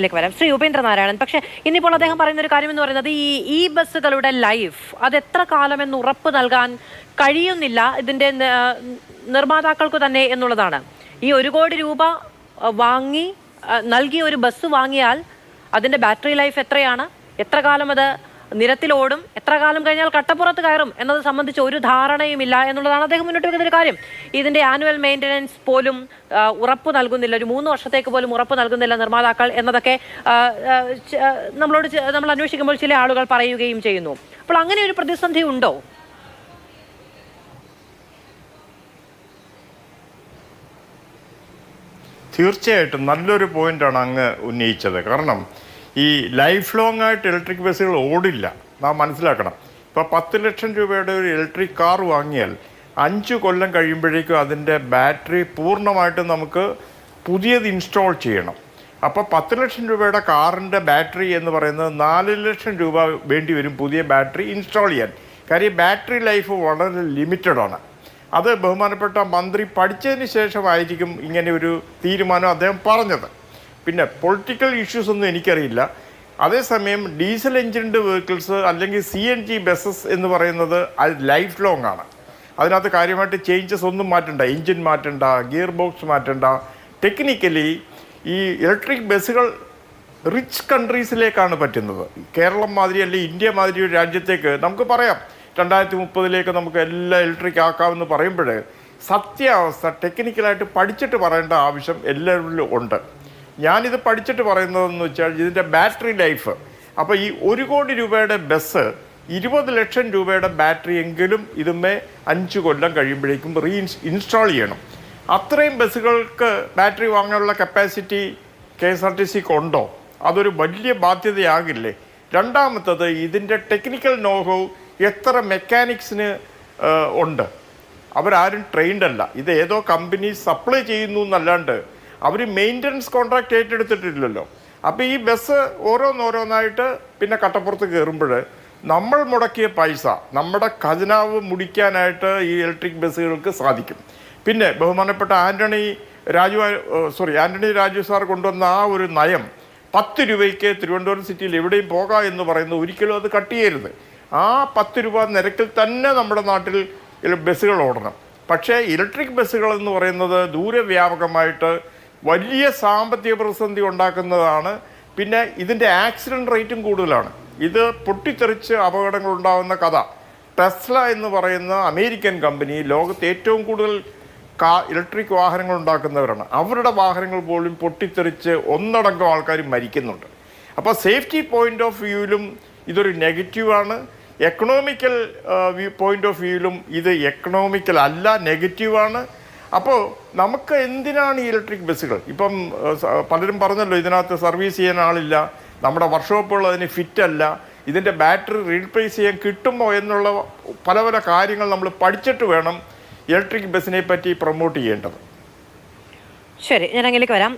ിലേക്ക് വരാം. ശ്രീ ഉപേന്ദ്രനാരായണൻ, പക്ഷേ ഇന്നിപ്പോൾ അദ്ദേഹം പറയുന്ന ഒരു കാര്യം എന്ന് പറയുന്നത് ഈ ബസ്സുകളുടെ ലൈഫ് അത് എത്ര കാലമെന്ന് ഉറപ്പ് നൽകാൻ കഴിയുന്നില്ല ഇതിന്റെ നിർമ്മാതാക്കൾക്ക് തന്നെ എന്നുള്ളതാണ്. ഈ 1 കോടി രൂപ നൽകി ഒരു ബസ് വാങ്ങിയാൽ അതിന്റെ ബാറ്ററി ലൈഫ് എത്രയാണ്, എത്ര കാലം അത് നിരത്തിലോടും, എത്ര കാലം കഴിഞ്ഞാൽ കട്ടപ്പുറത്ത് കയറും എന്നത് സംബന്ധിച്ച് ഒരു ധാരണയുമില്ല എന്നുള്ളതാണ് അദ്ദേഹം മുന്നോട്ട് വെക്കുന്ന ഒരു കാര്യം. ഇതിന്റെ ആനുവൽ മെയിൻ്റനൻസ് പോലും ഉറപ്പ് നൽകുന്നില്ല, ഒരു 3 വർഷത്തേക്ക് പോലും ഉറപ്പ് നൽകുന്നില്ല നിർമ്മാതാക്കൾ എന്നതൊക്കെ നമ്മൾ അന്വേഷിക്കുമ്പോൾ ചില ആളുകൾ പറയുകയും ചെയ്യുന്നു. അപ്പോൾ അങ്ങനെ ഒരു പ്രതിസന്ധി ഉണ്ടോ? തീർച്ചയായിട്ടും നല്ലൊരു പോയിന്റാണ് അങ്ങ് ഉന്നയിച്ചത്. കാരണം ഈ ലൈഫ് ലോങ് ആയിട്ട് ഇലക്ട്രിക് ബസ്സുകൾ ഓടില്ല, നാം മനസ്സിലാക്കണം. ഇപ്പോൾ 10 ലക്ഷം രൂപയുടെ ഒരു ഇലക്ട്രിക് കാർ വാങ്ങിയാൽ 5 കൊല്ലം കഴിയുമ്പോഴേക്കും അതിൻ്റെ ബാറ്ററി പൂർണ്ണമായിട്ടും നമുക്ക് പുതിയത് ഇൻസ്റ്റാൾ ചെയ്യണം. അപ്പോൾ 10 ലക്ഷം രൂപയുടെ കാറിൻ്റെ ബാറ്ററി എന്ന് പറയുന്നത് 4 ലക്ഷം രൂപ വേണ്ടി വരും പുതിയ ബാറ്ററി ഇൻസ്റ്റാൾ ചെയ്യാൻ. കാര്യം ബാറ്ററി ലൈഫ് വളരെ ലിമിറ്റഡാണ്. അത് ബഹുമാനപ്പെട്ട മന്ത്രി പഠിച്ചതിന് ശേഷമായിരിക്കും ഇങ്ങനെ ഒരു തീരുമാനം അദ്ദേഹം പറഞ്ഞത്. പിന്നെ പൊളിറ്റിക്കൽ ഇഷ്യൂസ് ഒന്നും എനിക്കറിയില്ല. അതേസമയം ഡീസൽ എഞ്ചിൻഡ് വെഹിക്കിൾസ് അല്ലെങ്കിൽ CNG ബസ്സസ് എന്ന് പറയുന്നത് അത് ലൈഫ് ലോങ് ആണ്. അതിനകത്ത് കാര്യമായിട്ട് ചേഞ്ചസ് ഒന്നും മാറ്റണ്ട, എഞ്ചിൻ മാറ്റണ്ട, ഗിയർ ബോക്സ് മാറ്റണ്ട. ടെക്നിക്കലി ഈ ഇലക്ട്രിക് ബസ്സുകൾ റിച്ച് കൺട്രീസിലേക്കാണ് പറ്റുന്നത്. കേരളം മാതിരി അല്ലെങ്കിൽ ഇന്ത്യ മാതിരി ഒരു രാജ്യത്തേക്ക് നമുക്ക് പറയാം 2030 നമുക്ക് എല്ലാം ഇലക്ട്രിക് ആക്കാമെന്ന് പറയുമ്പോൾ സത്യാവസ്ഥ ടെക്നിക്കലായിട്ട് പഠിച്ചിട്ട് പറയേണ്ട ആവശ്യം എല്ലാവരിലും ഉണ്ട്. ഞാനിത് പഠിച്ചിട്ട് പറയുന്നതെന്ന് വെച്ചാൽ ഇതിൻ്റെ ബാറ്ററി ലൈഫ്. അപ്പോൾ ഈ 1 കോടി രൂപയുടെ ബസ് 20 ലക്ഷം രൂപയുടെ ബാറ്ററി എങ്കിലും ഇതുമേ 5 കൊല്ലം കഴിയുമ്പോഴേക്കും ഇൻസ്റ്റാൾ ചെയ്യണം. അത്രയും ബസ്സുകൾക്ക് ബാറ്ററി വാങ്ങാനുള്ള കപ്പാസിറ്റി KSRTCക്ക് ഉണ്ടോ? അതൊരു വലിയ ബാധ്യതയാകില്ലേ? രണ്ടാമത്തത് ഇതിൻ്റെ ടെക്നിക്കൽ നോഹൗ എത്ര മെക്കാനിക്സിന് ഉണ്ട്? അവരാരും ട്രെയിൻഡ് അല്ല. ഇത് ഏതോ കമ്പനി സപ്ലൈ ചെയ്യുന്നു എന്നല്ലാണ്ട് അവർ മെയിൻ്റനൻസ് കോൺട്രാക്റ്റ് ഏറ്റെടുത്തിട്ടില്ലല്ലോ. അപ്പോൾ ഈ ബസ് ഓരോന്നോരോന്നായിട്ട് പിന്നെ കട്ടപ്പുറത്ത് കയറുമ്പോൾ നമ്മൾ മുടക്കിയ പൈസ നമ്മുടെ ഖജനാവ് മുടിക്കാനായിട്ട് ഈ ഇലക്ട്രിക് ബസ്സുകൾക്ക് സാധിക്കും. പിന്നെ ബഹുമാനപ്പെട്ട ആൻ്റണി രാജു സാർ കൊണ്ടുവന്ന ആ ഒരു നയം 10 രൂപയ്ക്ക് തിരുവനന്തപുരം സിറ്റിയിൽ എവിടെയും പോകാം എന്ന് പറയുന്നത് ഒരിക്കലും അത് കട്ട് ചെയ്യരുത്. ആ 10 രൂപ നിരക്കിൽ തന്നെ നമ്മുടെ നാട്ടിൽ ബസ്സുകൾ ഓടണം. പക്ഷേ ഇലക്ട്രിക് ബസ്സുകൾ എന്ന് പറയുന്നത് ദൂരവ്യാപകമായിട്ട് വലിയ സാമ്പത്തിക പ്രതിസന്ധി ഉണ്ടാക്കുന്നതാണ്. പിന്നെ ഇതിൻ്റെ ആക്സിഡൻറ്റ് റേറ്റും കൂടുതലാണ്. ഇത് പൊട്ടിത്തെറിച്ച് അപകടങ്ങൾ ഉണ്ടാകുന്ന കഥ. ടെസ്ല എന്ന് പറയുന്ന അമേരിക്കൻ കമ്പനി ലോകത്ത് ഏറ്റവും കൂടുതൽ ഇലക്ട്രിക് വാഹനങ്ങൾ ഉണ്ടാക്കുന്നവരാണ്. അവരുടെ വാഹനങ്ങൾ പോലും പൊട്ടിത്തെറിച്ച് ഒന്നടങ്കം ആൾക്കാർ മരിക്കുന്നുണ്ട്. അപ്പോൾ സേഫ്റ്റി പോയിൻ്റ് ഓഫ് വ്യൂവിലും ഇതൊരു നെഗറ്റീവാണ്. എക്കണോമിക്കൽ പോയിൻ്റ് ഓഫ് വ്യൂവിലും ഇത് എക്കണോമിക്കൽ അല്ല, നെഗറ്റീവാണ്. അപ്പോൾ നമുക്ക് എന്തിനാണ് ഈ ഇലക്ട്രിക് ബസ്സുകൾ? ഇപ്പം പലരും പറഞ്ഞല്ലോ ഇതിനകത്ത് സർവീസ് ചെയ്യാൻ ആളില്ല, നമ്മുടെ വർക്ക്ഷോപ്പുകൾ അതിന് ഫിറ്റല്ല, ഇതിൻ്റെ ബാറ്ററി റീപ്ലേസ് ചെയ്യാൻ കിട്ടുമോ എന്നുള്ള പല പല കാര്യങ്ങൾ നമ്മൾ പഠിച്ചിട്ട് വേണം ഇലക്ട്രിക് ബസ്സിനെ പറ്റി പ്രൊമോട്ട് ചെയ്യേണ്ടത്. ശരി, ഞാൻ അങ്ങനെയൊക്കെ വരാം.